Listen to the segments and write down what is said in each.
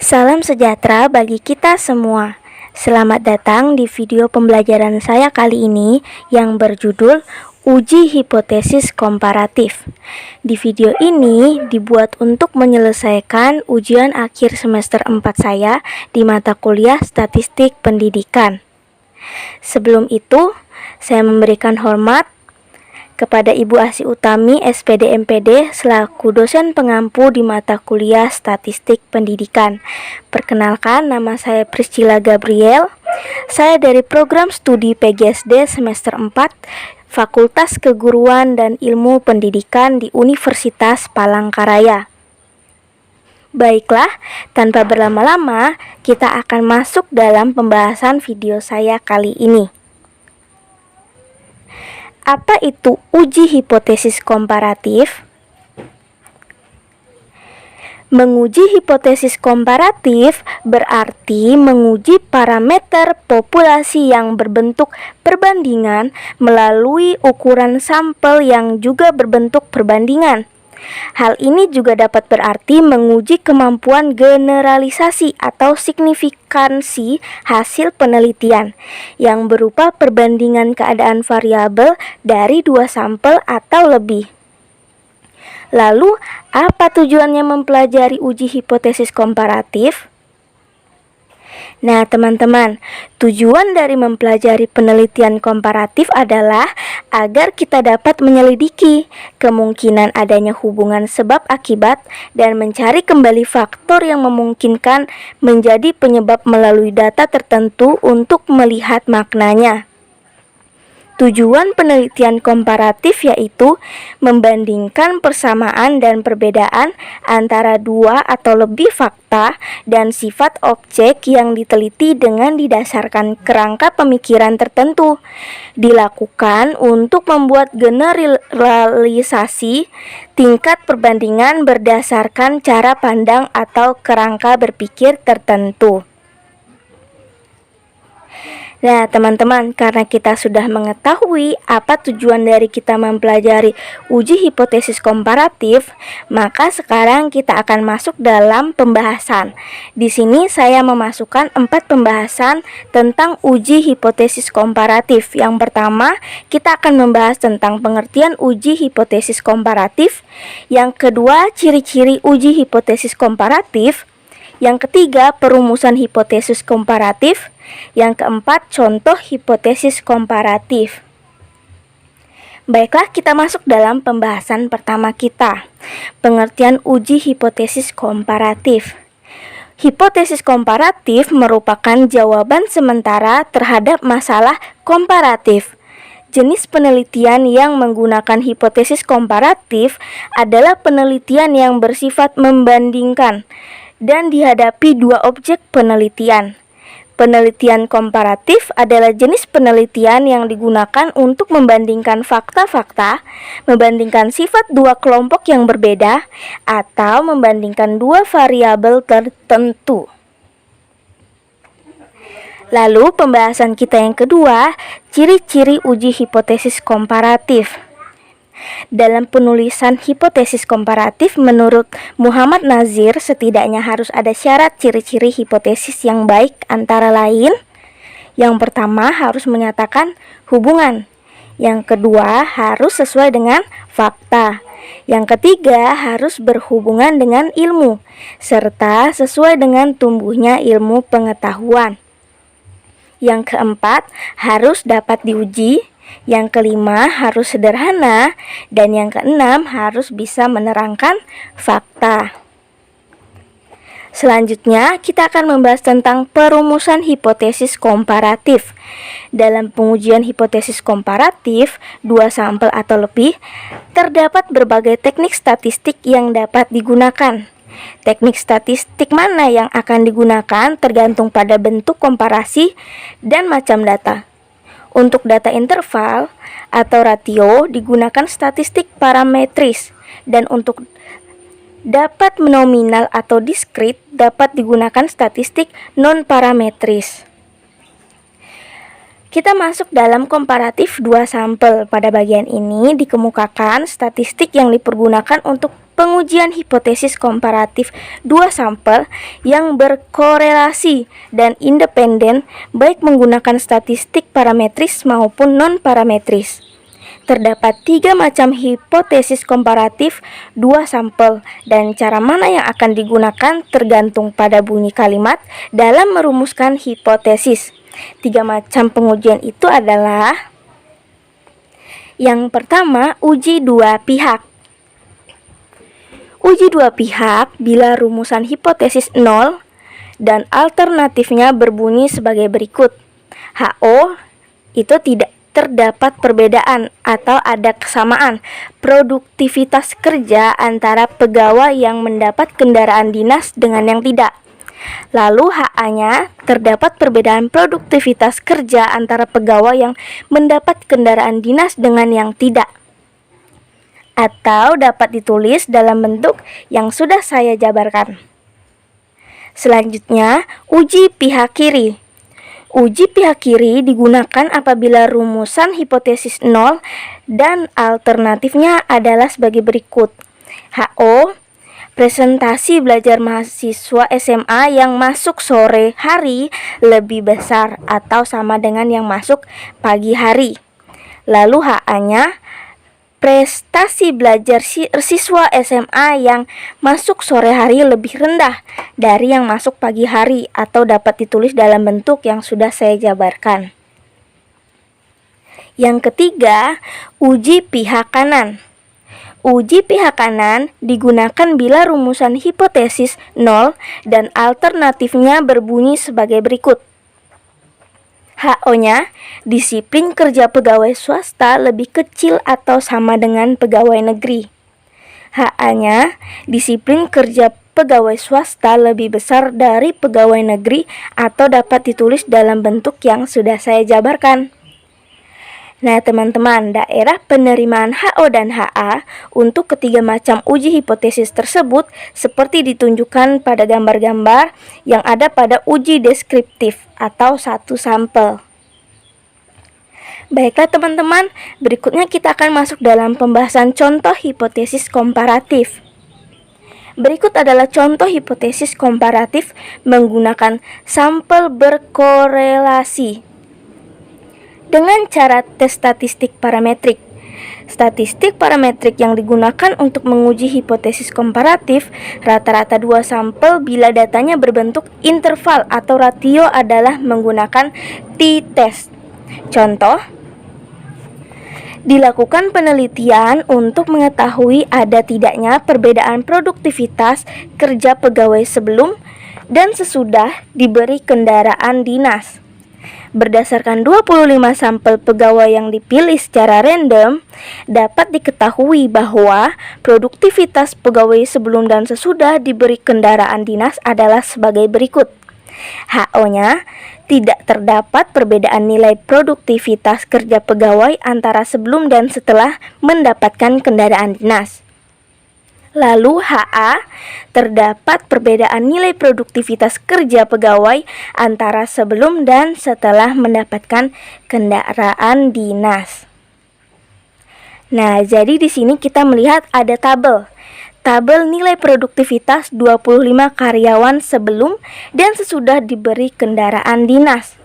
Salam sejahtera bagi kita semua. Selamat datang di video pembelajaran saya kali ini yang berjudul Uji Hipotesis Komparatif. Di video ini dibuat untuk menyelesaikan ujian akhir semester 4 saya di mata kuliah Statistik Pendidikan. Sebelum itu, saya memberikan hormat kepada Ibu Asih Utami, SPD MPD, selaku dosen pengampu di mata kuliah Statistik Pendidikan. Perkenalkan, nama saya Priscilla Gabriel. Saya dari program studi PGSD semester 4, Fakultas Keguruan dan Ilmu Pendidikan di Universitas Palangkaraya. Baiklah, tanpa berlama-lama, kita akan masuk dalam pembahasan video saya kali ini. Apa itu uji hipotesis komparatif? Menguji hipotesis komparatif berarti menguji parameter populasi yang berbentuk perbandingan melalui ukuran sampel yang juga berbentuk perbandingan. Hal ini juga dapat berarti menguji kemampuan generalisasi atau signifikansi hasil penelitian yang berupa perbandingan keadaan variabel dari dua sampel atau lebih. Lalu, apa tujuannya mempelajari uji hipotesis komparatif? Nah, teman-teman, tujuan dari mempelajari penelitian komparatif adalah agar kita dapat menyelidiki kemungkinan adanya hubungan sebab akibat dan mencari kembali faktor yang memungkinkan menjadi penyebab melalui data tertentu untuk melihat maknanya. Tujuan penelitian komparatif yaitu membandingkan persamaan dan perbedaan antara dua atau lebih fakta dan sifat objek yang diteliti dengan didasarkan kerangka pemikiran tertentu. Dilakukan untuk membuat generalisasi tingkat perbandingan berdasarkan cara pandang atau kerangka berpikir tertentu. Nah, teman-teman, karena kita sudah mengetahui apa tujuan dari kita mempelajari uji hipotesis komparatif, maka sekarang kita akan masuk dalam pembahasan. Di sini saya memasukkan 4 pembahasan tentang uji hipotesis komparatif. Yang pertama, kita akan membahas tentang pengertian uji hipotesis komparatif. Yang kedua, ciri-ciri uji hipotesis komparatif. Yang ketiga, perumusan hipotesis komparatif. Yang keempat, contoh hipotesis komparatif. Baiklah, kita masuk dalam pembahasan pertama kita, pengertian uji hipotesis komparatif. Hipotesis komparatif merupakan jawaban sementara terhadap masalah komparatif. Jenis penelitian yang menggunakan hipotesis komparatif adalah penelitian yang bersifat membandingkan dan dihadapi dua objek penelitian. Penelitian komparatif adalah jenis penelitian yang digunakan untuk membandingkan fakta-fakta, membandingkan sifat dua kelompok yang berbeda, atau membandingkan dua variabel tertentu. Lalu pembahasan kita yang kedua, ciri-ciri uji hipotesis komparatif. Dalam penulisan hipotesis komparatif, menurut Muhammad Nazir, setidaknya harus ada syarat ciri-ciri hipotesis yang baik, antara lain, yang pertama harus menyatakan hubungan, yang kedua harus sesuai dengan fakta, yang ketiga harus berhubungan dengan ilmu, serta sesuai dengan tumbuhnya ilmu pengetahuan. Yang keempat harus dapat diuji. Yang kelima harus sederhana, dan yang keenam harus bisa menerangkan fakta. Selanjutnya, kita akan membahas tentang perumusan hipotesis komparatif. Dalam pengujian hipotesis komparatif, dua sampel atau lebih, terdapat berbagai teknik statistik yang dapat digunakan. Teknik statistik mana yang akan digunakan tergantung pada bentuk komparasi dan macam data. Untuk data interval atau ratio digunakan statistik parametris, dan untuk dapat nominal atau diskrit dapat digunakan statistik non-parametris. Kita masuk dalam komparatif dua sampel. Pada bagian ini dikemukakan statistik yang dipergunakan untuk pengujian hipotesis komparatif dua sampel yang berkorelasi dan independen baik menggunakan statistik parametris maupun non-parametris. Terdapat 3 macam hipotesis komparatif dua sampel dan cara mana yang akan digunakan tergantung pada bunyi kalimat dalam merumuskan hipotesis. 3 macam pengujian itu adalah: yang pertama, uji dua pihak. Uji dua pihak bila rumusan hipotesis 0 dan alternatifnya berbunyi sebagai berikut. HO itu tidak terdapat perbedaan atau ada kesamaan produktivitas kerja antara pegawai yang mendapat kendaraan dinas dengan yang tidak. Lalu HA-nya terdapat perbedaan produktivitas kerja antara pegawai yang mendapat kendaraan dinas dengan yang tidak. Atau dapat ditulis dalam bentuk yang sudah saya jabarkan. Selanjutnya, uji pihak kiri. Uji pihak kiri digunakan apabila rumusan hipotesis 0 dan alternatifnya adalah sebagai berikut. HO, presentasi belajar mahasiswa SMA yang masuk sore hari lebih besar atau sama dengan yang masuk pagi hari. Lalu HA-nya, prestasi belajar siswa SMA yang masuk sore hari lebih rendah dari yang masuk pagi hari atau dapat ditulis dalam bentuk yang sudah saya jabarkan. Yang ketiga, uji pihak kanan. Uji pihak kanan digunakan bila rumusan hipotesis 0 dan alternatifnya berbunyi sebagai berikut. HO-nya, disiplin kerja pegawai swasta lebih kecil atau sama dengan pegawai negeri. HA-nya, disiplin kerja pegawai swasta lebih besar dari pegawai negeri atau dapat ditulis dalam bentuk yang sudah saya jabarkan. Nah teman-teman, daerah penerimaan HO dan HA untuk ketiga macam uji hipotesis tersebut seperti ditunjukkan pada gambar-gambar yang ada pada uji deskriptif atau satu sampel. Baiklah teman-teman, berikutnya kita akan masuk dalam pembahasan contoh hipotesis komparatif. Berikut adalah contoh hipotesis komparatif menggunakan sampel berkorelasi dengan cara tes statistik parametrik. Statistik parametrik yang digunakan untuk menguji hipotesis komparatif rata-rata dua sampel bila datanya berbentuk interval atau ratio adalah menggunakan t-test. Contoh, dilakukan penelitian untuk mengetahui ada tidaknya perbedaan produktivitas kerja pegawai sebelum dan sesudah diberi kendaraan dinas. Berdasarkan 25 sampel pegawai yang dipilih secara random, dapat diketahui bahwa produktivitas pegawai sebelum dan sesudah diberi kendaraan dinas adalah sebagai berikut. HO-nya, tidak terdapat perbedaan nilai produktivitas kerja pegawai antara sebelum dan setelah mendapatkan kendaraan dinas. Lalu HA, terdapat perbedaan nilai produktivitas kerja pegawai antara sebelum dan setelah mendapatkan kendaraan dinas. Nah, jadi di sini kita melihat ada tabel nilai produktivitas 25 karyawan sebelum dan sesudah diberi kendaraan dinas.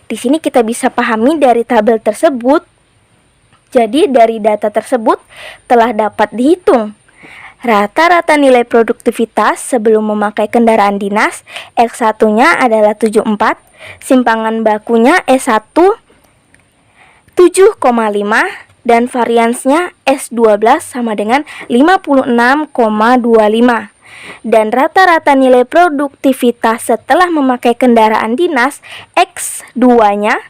Di sini kita bisa pahami dari tabel tersebut. Jadi dari data tersebut telah dapat dihitung rata-rata nilai produktivitas sebelum memakai kendaraan dinas. X1-nya adalah 74, simpangan bakunya S1 7,5 dan variansnya S12 sama dengan 56,25. Dan rata-rata nilai produktivitas setelah memakai kendaraan dinas X2-nya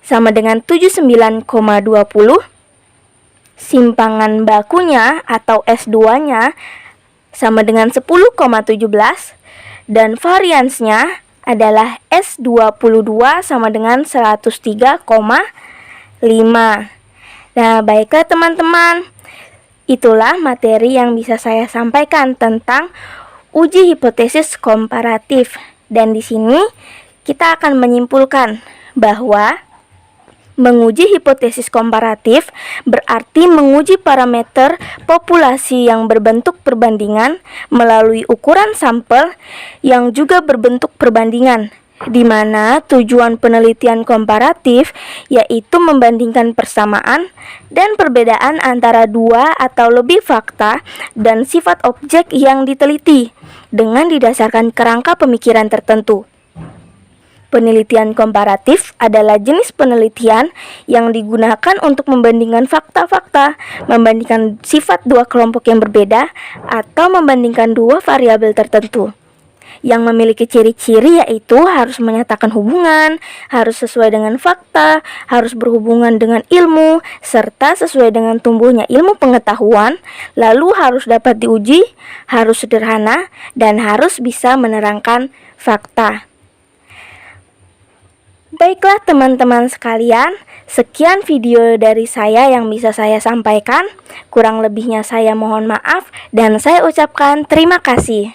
sama dengan 79,20. Simpangan bakunya atau S2-nya sama dengan 10,17 dan variansnya adalah S22 sama dengan 103,5. Nah, baiklah teman-teman, itulah materi yang bisa saya sampaikan tentang uji hipotesis komparatif. Dan di sini kita akan menyimpulkan bahwa Menguji hipotesis komparatif berarti menguji parameter populasi yang berbentuk perbandingan melalui ukuran sampel yang juga berbentuk perbandingan, di mana tujuan penelitian komparatif yaitu membandingkan persamaan dan perbedaan antara dua atau lebih fakta dan sifat objek yang diteliti dengan didasarkan kerangka pemikiran tertentu. Penelitian komparatif adalah jenis penelitian yang digunakan untuk membandingkan fakta-fakta, membandingkan sifat dua kelompok yang berbeda, atau membandingkan dua variabel tertentu yang memiliki ciri-ciri, yaitu harus menyatakan hubungan, harus sesuai dengan fakta, harus berhubungan dengan ilmu, serta sesuai dengan tumbuhnya ilmu pengetahuan, lalu harus dapat diuji, harus sederhana, dan harus bisa menerangkan fakta. Baiklah teman-teman sekalian, sekian video dari saya yang bisa saya sampaikan. Kurang lebihnya saya mohon maaf dan saya ucapkan terima kasih.